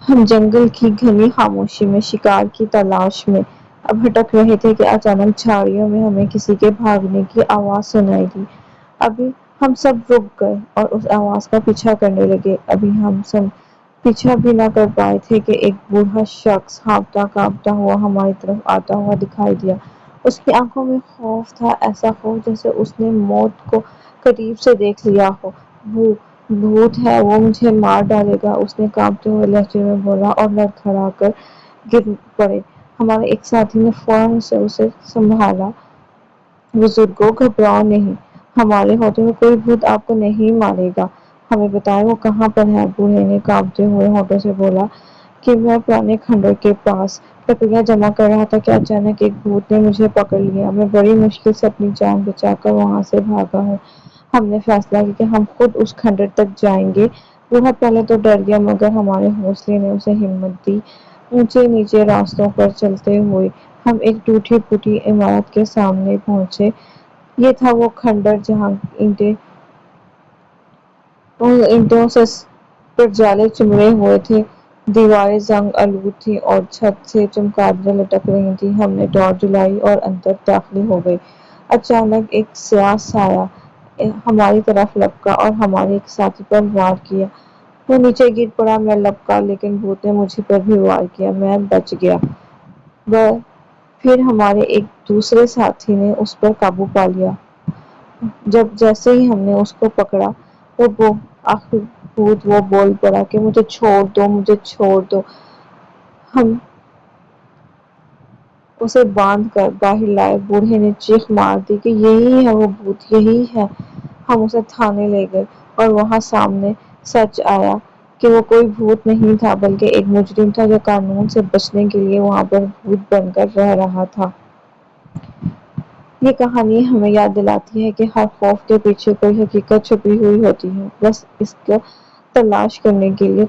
ہم جنگل کی گھنی خاموشی میں شکار کی تلاش میں اب بھٹک رہے تھے کہ اچانک جھاڑیوں میں ہمیں کسی کے بھاگنے کی آواز سنائی دی۔ ابھی ہم سب رک گئے اور اس آواز کا پیچھا کرنے لگے۔ ابھی ہم سب پیچھا بھی نہ کر پائے تھے کہ ایک بوڑھا شخص ہانپتا کانپتا ہوا ہماری طرف آتا ہوا دکھائی دیا۔ اس کی آنکھوں میں خوف تھا، ایسا خوف جیسے اس نے موت کو قریب سے دیکھ لیا ہو۔ بھوت ہے، وہ مجھے مار ڈالے گا، اس نے کانپتے ہوئے لہجے میں بولا اور لڑکھڑا کر گر پڑے۔ ہمارے ایک ساتھی نے فوراً سے اسے سنبھالا۔ بزرگوں، گھبراؤ نہیں، ہمارے ہوتے ہوئے کوئی بھوت آپ کو نہیں مارے گا، ہمیں بتائیں وہ کہاں پر ہے۔ بوڑھے نے کانپتے ہوئے ہونٹوں سے بولا کہ میں پرانے کھنڈر کے پاس لکڑیاں جمع کر رہا تھا کہ اچانک ایک بھوت نے مجھے پکڑ لیا۔ میں بڑی مشکل سے اپنی جان بچا کر وہاں سے بھاگا ہوں۔ ہم نے فیصلہ کیا کہ ہم خود اس کھنڈر تک جائیں گے۔ بوڑھا پہلے تو ڈر گیا مگر ہمارے حوصلے نے اسے ہمت دی۔ اونچے نیچے راستوں پر چلتے ہوئے ہم ایک ٹوٹی پھوٹی عمارت کے سامنے پہنچے۔ یہ تھا وہ کھنڈر جہاں اینٹوں سے پر جالے چمڑے ہوئے تھے، دیواریں زنگ آلود تھیں اور چھت سے چمگادڑیں لٹک رہی تھیں۔ ہم نے دوڑ دلائی اور اندر داخل ہو گئے۔ اچانک ایک سیاہ سایہ ہماری طرف لپکا اور ہمارے ایک ساتھی پر وار کیا۔ وہ نیچے گر پڑا، میں لپکا لیکن بھوت نے مجھ پر بھی وار کیا۔ میں بچ گیا۔ پھر ہمارے ایک دوسرے ساتھی نے اس پر قابو پا لیا۔ جیسے ہی ہم نے اس کو پکڑا وہ بول پڑا کہ مجھے چھوڑ دو، مجھے چھوڑ دو۔ ہم اسے باندھ کر باہر لائے۔ بوڑھے نے چیخ مار دی کہ یہی ہے وہ بھوت، یہی ہے۔ ہم اسے تھانے لے گئے اور وہاں سامنے سچ آیا کہ وہ کوئی بھوت نہیں تھا بلکہ ایک مجرم تھا جو قانون سے بچنے کے لیے وہاں پر بھوت بن کر رہ رہا تھا۔ یہ کہانی ہمیں یاد دلاتی ہے کہ ہر خوف کے پیچھے کوئی حقیقت چھپی ہوئی ہوتی ہے، بس اس کو تلاش کرنے کے لیے